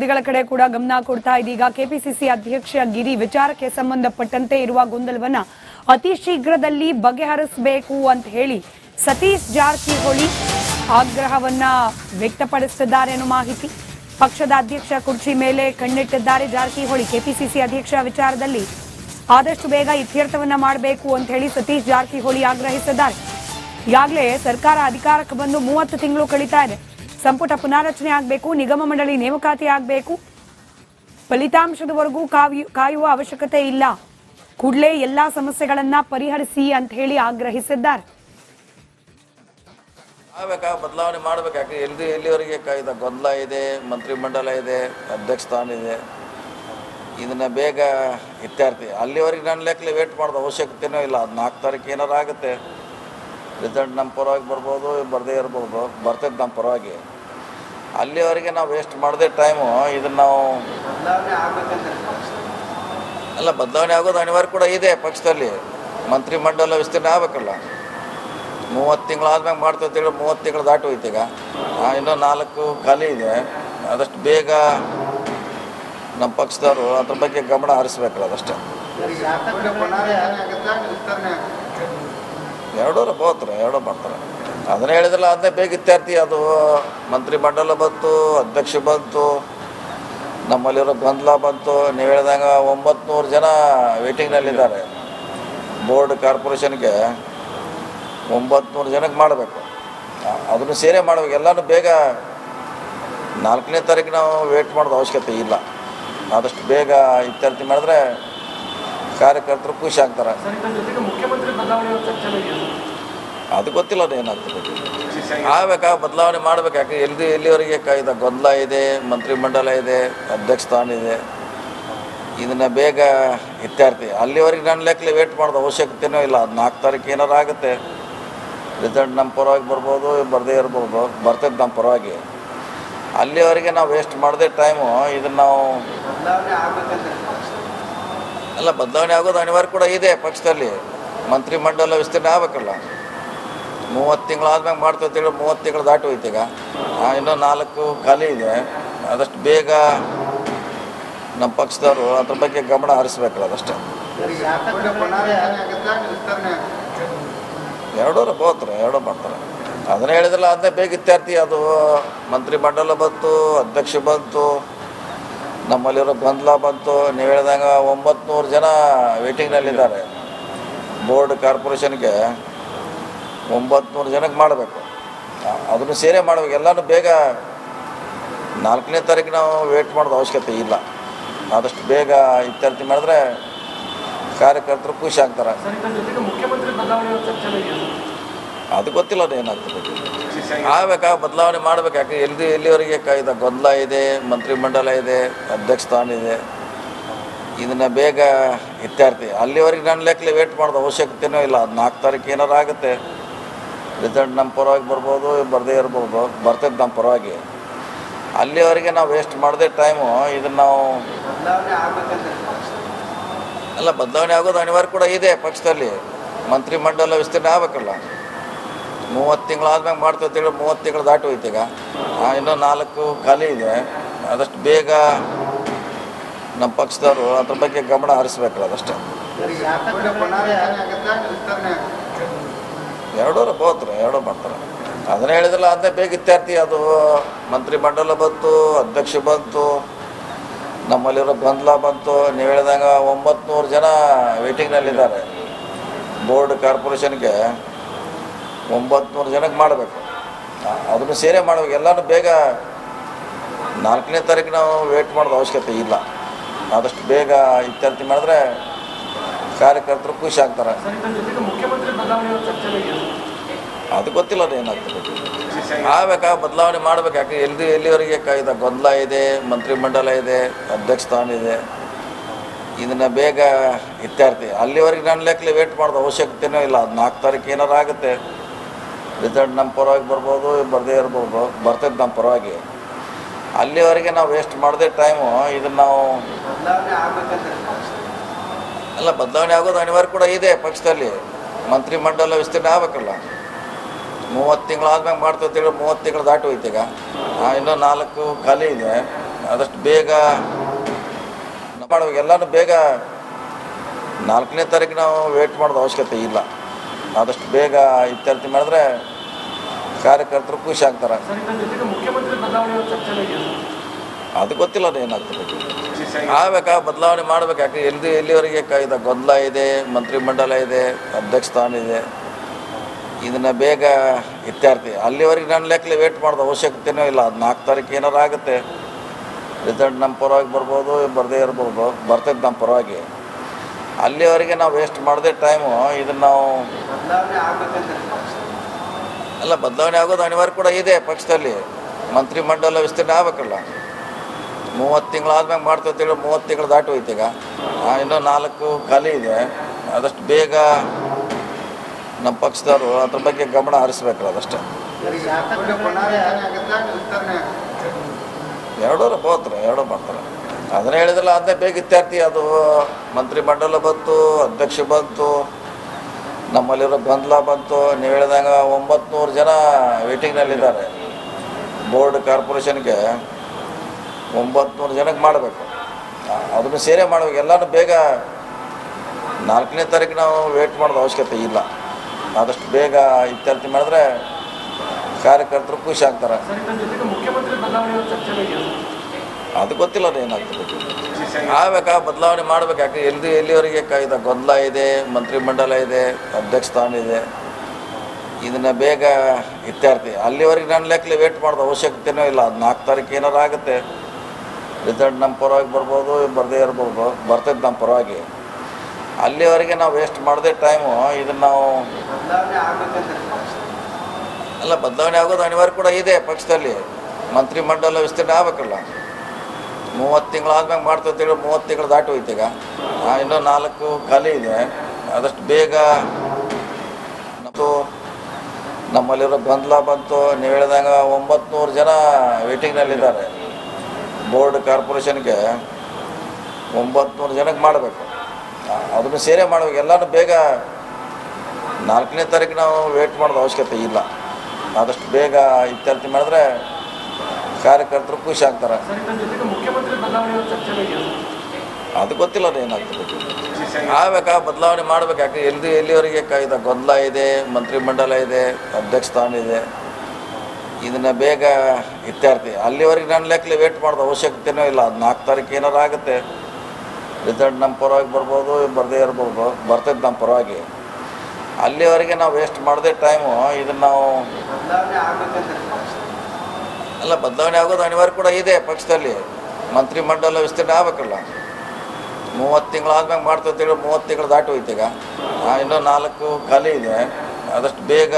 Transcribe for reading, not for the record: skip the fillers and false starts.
ಸುದ್ದಿಗಳ ಕಡೆ ಕೂಡ ಗಮನ ಕೊಡ್ತಾ ಇದೀಗ ಕೆಪಿಸಿಸಿ ಅಧ್ಯಕ್ಷ ಗಿರಿ ವಿಚಾರಕ್ಕೆ ಸಂಬಂಧಪಟ್ಟಂತೆ ಇರುವ ಗೊಂದಲವನ್ನ ಅತಿ ಶೀಘ್ರದಲ್ಲಿ ಬಗೆಹರಿಸಬೇಕು ಅಂತ ಹೇಳಿ ಸತೀಶ್ ಜಾರಕಿಹೊಳಿ ಆಗ್ರಹವನ್ನ ವ್ಯಕ್ತಪಡಿಸಿದ್ದಾರೆ ಅನ್ನೋ ಮಾಹಿತಿ. ಪಕ್ಷದ ಅಧ್ಯಕ್ಷ ಕುರ್ಚಿ ಮೇಲೆ ಕಣ್ಣಿಟ್ಟಿದ್ದಾರೆ ಜಾರಕಿಹೊಳಿ. ಕೆಪಿಸಿಸಿ ಅಧ್ಯಕ್ಷ ವಿಚಾರದಲ್ಲಿ ಆದಷ್ಟು ಬೇಗ ಇತ್ಯರ್ಥವನ್ನ ಮಾಡಬೇಕು ಅಂತ ಹೇಳಿ ಸತೀಶ್ ಜಾರಕಿಹೊಳಿ ಆಗ್ರಹಿಸಿದ್ದಾರೆ. ಈಗಾಗಲೇ ಸರ್ಕಾರ ಅಧಿಕಾರಕ್ಕೆ ಬಂದು 30 ತಿಂಗಳು ಕಳೀತಾ ಇದೆ. ಸಂಪುಟ ಪುನಾರಚನೆ ಆಗಬೇಕು, ನಿಗಮ ಮಂಡಳಿ ನೇಮಕಾತಿ ಆಗಬೇಕು. ಫಲಿತಾಂಶದವರೆಗೂ ಕಾಯುವ ಅವಶ್ಯಕತೆ ಇಲ್ಲ. ಕೂಡಲೇ ಎಲ್ಲಾ ಸಮಸ್ಯೆಗಳನ್ನ ಪರಿಹರಿಸಿ ಅಂತ ಹೇಳಿ ಆಗ್ರಹಿಸಿದ್ದಾರೆ. ಬದಲಾವಣೆ ಮಾಡಬೇಕು. ಯಾಕೆ ಎಲ್ಲಿವರೆಗೆ ಕಾಯ್ದ ಗೊಂದಲ ಇದೆ, ಮಂತ್ರಿಮಂಡಲ ಇದೆ, ಅಧ್ಯಕ್ಷ ಸ್ಥಾನ ಇದೆ, ಇದನ್ನ ಬೇಗ ಇತ್ಯರ್ಥಿ ಅಲ್ಲಿವರೆಗೆ ನನ್ನ ಲೆಕ್ಕಲೆ ವೇಟ್ ಮಾಡೋದು ಅವಶ್ಯಕತೆಯೂ ಇಲ್ಲ. ಅದು 4 ತಾರೀಕು ಏನಾರು ಆಗುತ್ತೆ, ರಿಸಲ್ಟ್ ನಮ್ಮ ಪರವಾಗಿ ಬರ್ಬೋದು, ಬರದೇ ಇರ್ಬೋದು, ಬರ್ತೈತೆ ನಮ್ಮ ಪರವಾಗಿ. ಅಲ್ಲಿವರೆಗೆ ನಾವು ವೇಸ್ಟ್ ಮಾಡದೆ ಟೈಮು ಇದನ್ನು ನಾವು ಅಲ್ಲ ಬದಲಾವಣೆ ಆಗೋದು ಅನಿವಾರ್ಯ ಕೂಡ ಇದೆ. ಪಕ್ಷದಲ್ಲಿ ಮಂತ್ರಿಮಂಡಲ ವಿಸ್ತರಣೆ ಆಗಬೇಕಲ್ಲ. 30 ತಿಂಗಳು ಆದ್ಮೇಲೆ ಮಾಡ್ತೇವೆ, 30 ತಿಂಗಳು ದಾಟಿ ಹೋಯ್ತು. ಈಗ ಇನ್ನೂ 4 ಖಾಲಿ ಇದೆ. ಆದಷ್ಟು ಬೇಗ ನಮ್ಮ ಪಕ್ಷದವರು ಅದ್ರ ಬಗ್ಗೆ ಗಮನ ಹರಿಸ್ಬೇಕಲ್ಲ, ಅದಷ್ಟೇ. ಎರಡೂ ಮಾಡ್ತಾರೆ. ಅದನ್ನೇ ಹೇಳಿದ್ರಲ್ಲ, ಅದನ್ನೇ ಬೇಗ ಇತ್ಯರ್ಥಿ. ಅದು ಮಂತ್ರಿಮಂಡಲ ಬಂತು, ಅಧ್ಯಕ್ಷ ಬಂತು, ನಮ್ಮಲ್ಲಿರೋ ಗೊಂದಲ ಬಂತು. ನೀವು ಹೇಳಿದಾಗ 900 ಜನ ವೇಟಿಂಗ್ನಲ್ಲಿದ್ದಾರೆ. ಬೋರ್ಡ್ ಕಾರ್ಪೊರೇಷನ್ಗೆ 900 ಜನಕ್ಕೆ ಮಾಡಬೇಕು. ಅದನ್ನು ಸೇರೇ ಮಾಡಬೇಕು. ಎಲ್ಲನೂ ಬೇಗ 4ನೇ ತಾರೀಕು ನಾವು ವೇಟ್ ಮಾಡೋದು ಅವಶ್ಯಕತೆ ಇಲ್ಲ. ಆದಷ್ಟು ಬೇಗ ಇತ್ಯರ್ಥಿ ಮಾಡಿದ್ರೆ ಕಾರ್ಯಕರ್ತರು ಖುಷಿ ಆಗ್ತಾರೆ. ಅದು ಗೊತ್ತಿಲ್ಲ ಏನಾಗ್ತದೆ. ಬದಲಾವಣೆ ಮಾಡಬೇಕು. ಯಾಕೆ ಎಲ್ಲಿವರೆಗೆ ಕಾಯ್ದ ಗೊಂದಲ ಇದೆ, ಮಂತ್ರಿಮಂಡಲ ಇದೆ, ಅಧ್ಯಕ್ಷ ಸ್ಥಾನ ಇದೆ, ಇದನ್ನು ಬೇಗ ಇತ್ಯರ್ಥಿ ಅಲ್ಲಿವರೆಗೆ ನನ್ನ ಲೆಕ್ಕಲೆ ವೇಟ್ ಮಾಡೋದು ಅವಶ್ಯಕತೆಯೂ ಇಲ್ಲ. ಅದು 4 ತಾರೀಕು ಏನಾರು ಆಗುತ್ತೆ, ರಿಸಲ್ಟ್ ನಮ್ಮ ಪರವಾಗಿ ಬರ್ಬೋದು, ಬರದೇ ಇರ್ಬೋದು, ಬರ್ತೈತೆ ನಮ್ಮ ಪರವಾಗಿ. ಅಲ್ಲಿವರೆಗೆ ನಾವು ವೇಸ್ಟ್ ಮಾಡದೆ ಟೈಮು ಇದನ್ನು ನಾವು ಅಲ್ಲ ಬದಲಾವಣೆ ಆಗೋದು ಅನಿವಾರ್ಯ ಕೂಡ ಇದೆ. ಪಕ್ಷದಲ್ಲಿ ಮಂತ್ರಿಮಂಡಲ ವಿಸ್ತರಣೆ ಆಗಬೇಕಲ್ಲ. 30 ತಿಂಗಳು ಆದ್ಮೇಲೆ ಮಾಡ್ತೇವೆ, 30 ತಿಂಗಳು ದಾಟಿ ಹೋಯ್ತು. ಈಗ ಇನ್ನೂ 4 ಖಾಲಿ ಇದೆ. ಆದಷ್ಟು ಬೇಗ ನಮ್ಮ ಪಕ್ಷದವರು ಅದ್ರ ಬಗ್ಗೆ ಗಮನ ಹರಿಸ್ಬೇಕಲ್ಲ, ಅದಷ್ಟೇ. ಎರಡೂ ಮಾಡ್ತಾರೆ. ಅದನ್ನೇ ಹೇಳಿದ್ರಲ್ಲ, ಅದನ್ನೇ ಬೇಗ ಇತ್ಯರ್ಥಿ. ಅದು ಮಂತ್ರಿಮಂಡಲ ಬಂತು, ಅಧ್ಯಕ್ಷ ಬಂತು, ನಮ್ಮಲ್ಲಿರೋ ಗೊಂದಲ ಬಂತು. ನೀವು ಹೇಳಿದಾಗ 900 ಜನ ವೇಟಿಂಗ್ನಲ್ಲಿದ್ದಾರೆ. ಬೋರ್ಡ್ ಕಾರ್ಪೊರೇಷನ್ಗೆ 900 ಜನಕ್ಕೆ ಮಾಡಬೇಕು. ಅದನ್ನು ಸೇರೇ ಮಾಡಬೇಕು. ಎಲ್ಲನೂ ಬೇಗ 4ನೇ ತಾರೀಕು ನಾವು ವೇಟ್ ಮಾಡೋದು ಅವಶ್ಯಕತೆ ಇಲ್ಲ. ಆದಷ್ಟು ಬೇಗ ಇತ್ಯರ್ಥಿ ಮಾಡಿದ್ರೆ ಕಾರ್ಯಕರ್ತರು ಖುಷಿ ಆಗ್ತಾರೆ. ಅದು ಗೊತ್ತಿಲ್ಲ ಏನಾಗ್ತದೆ. ಬದಲಾವಣೆ ಮಾಡಬೇಕು. ಯಾಕೆ ಎಲ್ಲಿವರೆಗೆ ಕಾಯ್ದ ಗೊಂದಲ ಇದೆ, ಮಂತ್ರಿಮಂಡಲ ಇದೆ, ಅಧ್ಯಕ್ಷ ಸ್ಥಾನ ಇದೆ, ಇದನ್ನು ಬೇಗ ಇತ್ಯರ್ಥಿ ಅಲ್ಲಿವರೆಗೆ ನನ್ನ ಲೆಕ್ಕಲೆ ವೇಟ್ ಮಾಡೋದು ಅವಶ್ಯಕತೆಯೂ ಇಲ್ಲ. ಅದು 4 ತಾರೀಕು ಏನಾರು ಆಗುತ್ತೆ, ರಿಸಲ್ಟ್ ನಮ್ಮ ಪರವಾಗಿ ಬರ್ಬೋದು, ಬರದೇ ಇರ್ಬೋದು, ಬರ್ತೈತೆ ನಮ್ಮ ಪರವಾಗಿ. ಅಲ್ಲಿವರೆಗೆ ನಾವು ವೇಸ್ಟ್ ಮಾಡದೆ ಟೈಮು ಇದನ್ನು ನಾವು ಅಲ್ಲ ಬದಲಾವಣೆ ಆಗೋದು ಅನಿವಾರ್ಯ ಕೂಡ ಇದೆ. ಪಕ್ಷದಲ್ಲಿ ಮಂತ್ರಿಮಂಡಲ ವಿಸ್ತರಣೆ ಆಗಬೇಕಲ್ಲ. 30 ತಿಂಗಳು ಆದ್ಮೇಲೆ ಮಾಡ್ತೇವೆ, 30 ತಿಂಗಳು ದಾಟಿ ಹೋಯ್ತು. ಈಗ ಇನ್ನೂ 4 ಖಾಲಿ ಇದೆ. ಆದಷ್ಟು ಬೇಗ ನಮ್ಮ ಪಕ್ಷದವರು ಅದ್ರ ಬಗ್ಗೆ ಗಮನ ಹರಿಸ್ಬೇಕಲ್ಲ, ಅದಷ್ಟೇ. ಎರಡೂ ಮಾಡ್ತಾರೆ. ಅದನ್ನೇ ಹೇಳಿದ್ರಲ್ಲ, ಅದನ್ನೇ ಬೇಗ ಇತ್ಯರ್ಥಿ. ಅದು ಮಂತ್ರಿಮಂಡಲ ಬಂತು, ಅಧ್ಯಕ್ಷ ಬಂತು, ನಮ್ಮಲ್ಲಿರೋ ಗೊಂದಲ ಬಂತು. ನೀವು ಹೇಳಿದಾಗ 900 ಜನ ವೇಟಿಂಗ್ನಲ್ಲಿದ್ದಾರೆ. ಬೋರ್ಡ್ ಕಾರ್ಪೊರೇಷನ್ಗೆ 900 ಜನಕ್ಕೆ ಮಾಡಬೇಕು. ಅದನ್ನು ಸೇರೇ ಮಾಡಬೇಕು. ಎಲ್ಲನೂ ಬೇಗ 4ನೇ ತಾರೀಕು ನಾವು ವೇಟ್ ಮಾಡೋದು ಅವಶ್ಯಕತೆ ಇಲ್ಲ. ಆದಷ್ಟು ಬೇಗ ಇತ್ಯರ್ಥಿ ಮಾಡಿದ್ರೆ ಕಾರ್ಯಕರ್ತರು ಖುಷಿ ಆಗ್ತಾರೆ. ಅದು ಗೊತ್ತಿಲ್ಲ ಏನಾಗ್ತದೆ. ಬದಲಾವಣೆ ಮಾಡಬೇಕು. ಯಾಕೆ ಎಲ್ಲಿವರೆಗೆ ಕಾಯ್ದ ಗೊಂದಲ ಇದೆ, ಮಂತ್ರಿಮಂಡಲ ಇದೆ, ಅಧ್ಯಕ್ಷ ಸ್ಥಾನ ಇದೆ, ಇದನ್ನು ಬೇಗ ಇತ್ಯರ್ಥಿ ಅಲ್ಲಿವರೆಗೆ ನನ್ನ ಲೆಕ್ಕಲೆ ವೇಟ್ ಮಾಡೋದು ಅವಶ್ಯಕತೆಯೂ ಇಲ್ಲ. ಅದು 4 ತಾರೀಕು ಏನಾರು ಆಗುತ್ತೆ, ರಿಸಲ್ಟ್ ನಮ್ಮ ಪರವಾಗಿ ಬರ್ಬೋದು, ಬರದೇ ಇರ್ಬೋದು, ಬರ್ತೈತೆ ನಮ್ಮ ಪರವಾಗಿ. ಅಲ್ಲಿವರೆಗೆ ನಾವು ವೇಸ್ಟ್ ಮಾಡದೆ ಟೈಮು ಇದನ್ನು ನಾವು ಅಲ್ಲ ಬದಲಾವಣೆ ಆಗೋದು ಅನಿವಾರ್ಯ ಕೂಡ ಇದೆ. ಪಕ್ಷದಲ್ಲಿ ಮಂತ್ರಿಮಂಡಲ ವಿಸ್ತರಣೆ ಆಗಬೇಕಲ್ಲ. 30 ತಿಂಗಳು ಆದ್ಮೇಲೆ ಮಾಡ್ತೇವೆ, 30 ತಿಂಗಳು ದಾಟಿ ಹೋಯ್ತು. ಈಗ ಇನ್ನೂ 4 ಖಾಲಿ ಇದೆ. ಆದಷ್ಟು ಬೇಗ ಮಾಡ್ಬೇಕು. ಎಲ್ಲನೂ ಬೇಗ 4ನೇ ತಾರೀಕು ನಾವು ವೇಟ್ ಮಾಡೋದು ಅವಶ್ಯಕತೆ ಇಲ್ಲ. ಆದಷ್ಟು ಬೇಗ ಇತ್ಯರ್ಥ ಮಾಡಿದ್ರೆ ಕಾರ್ಯಕರ್ತರು ಖುಷಿ ಆಗ್ತಾರೆ. ಅದು ಗೊತ್ತಿಲ್ಲ ಏನಾಗ್ತದೆ. ಆಗ್ಬೇಕಾ ಬದಲಾವಣೆ ಮಾಡ್ಬೇಕು. ಯಾಕೆ ಎಲ್ಲಿವರೆಗೆ ಇದು ಗೊಂದಲ ಇದೆ, ಮಂತ್ರಿಮಂಡಲ ಇದೆ, ಅಧ್ಯಕ್ಷ ಸ್ಥಾನ ಇದೆ, ಇದನ್ನು ಬೇಗ ಇತ್ಯರ್ಥಿ ಅಲ್ಲಿವರೆಗೆ ನನ್ನ ಲೆಕ್ಕಲೆ ವೇಟ್ ಮಾಡೋದು ಅವಶ್ಯಕತೆಯೂ ಇಲ್ಲ. ಅದು 4 ತಾರೀಕು ಏನಾರು ಆಗುತ್ತೆ, ರಿಸಲ್ಟ್ ನಮ್ಮ ಪರವಾಗಿ ಬರ್ಬೋದು, ಬರದೇ ಇರ್ಬೋದು, ಬರ್ತೈತೆ ನಮ್ಮ ಪರವಾಗಿ. ಅಲ್ಲಿವರೆಗೆ ನಾವು ವೇಸ್ಟ್ ಮಾಡದೆ ಟೈಮು ಇದನ್ನು ನಾವು ಅಲ್ಲ ಬದಲಾವಣೆ ಆಗೋದು ಅನಿವಾರ್ಯ ಕೂಡ ಇದೆ. ಪಕ್ಷದಲ್ಲಿ ಮಂತ್ರಿಮಂಡಲ ವಿಸ್ತರಣೆ ಆಗಬೇಕಲ್ಲ. 30 ತಿಂಗಳು ಆದ್ಮೇಲೆ ಮಾಡ್ತೀವಿ ಅಂತೇಳಿ 30 ತಿಂಗಳು ದಾಟಿ ಹೋಯ್ತು. ಈಗ ಇನ್ನೂ 4 ಖಾಲಿ ಇದೆ. ಆದಷ್ಟು ಬೇಗ ನಮ್ಮ ಪಕ್ಷದವರು ಅದ್ರ ಬಗ್ಗೆ ಗಮನ ಹರಿಸ್ಬೇಕಲ್ಲ. ಅದಷ್ಟೇ. ಎರಡೂ ಮಾಡ್ತಾರೆ. ಅದನ್ನೇ ಹೇಳಿದ್ರಲ್ಲ, ಅದನ್ನೇ ಬೇಗ ಇತ್ಯರ್ಥಿ. ಅದು ಮಂತ್ರಿಮಂಡಲ ಬಂತು, ಅಧ್ಯಕ್ಷ ಬಂತು, ನಮ್ಮಲ್ಲಿರೋ ಗೊಂದಲ ಬಂತು. ನೀವು ಹೇಳಿದಂಗೆ 900 ಜನ ವೇಟಿಂಗ್ನಲ್ಲಿದ್ದಾರೆ. ಬೋರ್ಡ್ ಕಾರ್ಪೊರೇಷನ್ಗೆ 900 ಜನಕ್ಕೆ ಮಾಡಬೇಕು. ಅದನ್ನು ಸೇರೇ ಮಾಡಬೇಕು. ಎಲ್ಲನೂ ಬೇಗ 4ನೇ ತಾರೀಕು ನಾವು ವೇಟ್ ಮಾಡೋದು ಅವಶ್ಯಕತೆ ಇಲ್ಲ. ಆದಷ್ಟು ಬೇಗ ಇತ್ಯರ್ಥ ಮಾಡಿದ್ರೆ ಕಾರ್ಯಕರ್ತರು ಖುಷಿ ಆಗ್ತಾರೆ. ಅದು ಗೊತ್ತಿಲ್ಲ ಏನಾಗ್ತದೆ. ಆಗ್ಬೇಕಾ ಬದಲಾವಣೆ ಮಾಡ್ಬೇಕು. ಯಾಕೆ ಎಲ್ಲಿವರೆಗೆ ಇದು ಗೊಂದಲ ಇದೆ, ಮಂತ್ರಿಮಂಡಲ ಇದೆ, ಅಧ್ಯಕ್ಷ ಸ್ಥಾನ ಇದೆ, ಇದನ್ನು ಬೇಗ ಇತ್ಯರ್ಥಿ ಅಲ್ಲಿವರೆಗೆ ನನ್ನ ಲೆಕ್ಕಲೆ ವೇಟ್ ಮಾಡೋದು ಅವಶ್ಯಕತೆಯೂ ಇಲ್ಲ. ಅದು 4 ತಾರೀಕು ಏನಾರು ಆಗುತ್ತೆ, ರಿಸಲ್ಟ್ ನಮ್ಮ ಪರವಾಗಿ ಬರ್ಬೋದು, ಬರದೇ ಇರ್ಬೋದು, ಬರ್ತೈತೆ ನಮ್ಮ ಪರವಾಗಿ. ಅಲ್ಲಿವರೆಗೆ ನಾವು ವೇಸ್ಟ್ ಮಾಡದೆ ಟೈಮು ಇದನ್ನು ನಾವು ಅಲ್ಲ ಬದಲಾವಣೆ ಆಗೋದು ಅನಿವಾರ್ಯ ಕೂಡ ಇದೆ. ಪಕ್ಷದಲ್ಲಿ ಮಂತ್ರಿಮಂಡಲ ವಿಸ್ತರಣೆ ಆಗಬೇಕಲ್ಲ. 30 ತಿಂಗಳು ಆದ್ಮೇಲೆ ಮಾಡ್ತೀವಿ ಅಂತೇಳಿ 30 ತಿಂಗಳು ದಾಟಿ ಹೋಯ್ತು. ಈಗ ಇನ್ನೂ 4 ಖಾಲಿ ಇದೆ. ಆದಷ್ಟು ಬೇಗ ನಮ್ಮಲ್ಲಿರೋ ಗೊಂದಲ ಬಂತು. ನೀವು ಹೇಳಿದಂಗೆ 900 ಜನ ವೇಟಿಂಗ್ನಲ್ಲಿದ್ದಾರೆ. ಬೋರ್ಡ್ ಕಾರ್ಪೊರೇಷನ್ಗೆ 900 ಜನಕ್ಕೆ ಮಾಡಬೇಕು. ಅದನ್ನು ಸೇರೇ ಮಾಡಬೇಕು. ಎಲ್ಲನೂ ಬೇಗ 4ನೇ ತಾರೀಕು ನಾವು ವೇಟ್ ಮಾಡೋದು ಅವಶ್ಯಕತೆ ಇಲ್ಲ. ಆದಷ್ಟು ಬೇಗ ಇತ್ಯರ್ಥ ಮಾಡಿದ್ರೆ ಕಾರ್ಯಕರ್ತರು ಖುಷಿ ಆಗ್ತಾರೆ. ಅದು ಗೊತ್ತಿಲ್ಲ ಏನಾಗ್ತದೆ. ಆಗ್ಬೇಕಾ ಬದಲಾವಣೆ ಮಾಡ್ಬೇಕು. ಯಾಕೆ ಎಲ್ಲಿವರೆಗೆ ಇದು ಗೊಂದಲ ಇದೆ, ಮಂತ್ರಿಮಂಡಲ ಇದೆ, ಅಧ್ಯಕ್ಷ ಸ್ಥಾನ ಇದೆ, ಇದನ್ನು ಬೇಗ ಇತ್ಯರ್ಥಿ ಅಲ್ಲಿವರೆಗೆ ನನ್ನ ಲೆಕ್ಕಲೆ ವೇಟ್ ಮಾಡೋದು ಅವಶ್ಯಕತೆಯೂ ಇಲ್ಲ. ಅದು 4 ತಾರೀಕು ಏನಾರು ಆಗುತ್ತೆ, ರಿಸಲ್ಟ್ ನಮ್ಮ ಪರವಾಗಿ ಬರ್ಬೋದು, ಬರದೇ ಇರ್ಬೋದು, ಬರ್ತೈತೆ ನಮ್ಮ ಪರವಾಗಿ. ಅಲ್ಲಿವರೆಗೆ ನಾವು ವೇಸ್ಟ್ ಮಾಡದೆ ಟೈಮು ಇದನ್ನು ನಾವು ಅಲ್ಲ ಬದಲಾವಣೆ ಆಗೋದು ಅನಿವಾರ್ಯ ಕೂಡ ಇದೆ. ಪಕ್ಷದಲ್ಲಿ ಮಂತ್ರಿಮಂಡಲ ವಿಸ್ತರಣೆ ಆಗಬೇಕಲ್ಲ. 30 ತಿಂಗಳು ಆದ್ಮೇಲೆ ಮಾಡ್ತೀವಿ ಅಂತೇಳಿ 30 ತಿಂಗಳು ದಾಟಿ ಹೋಯ್ತು. ಈಗ ಇನ್ನೂ 4 ಖಾಲಿ ಇದೆ. ಆದಷ್ಟು ಬೇಗ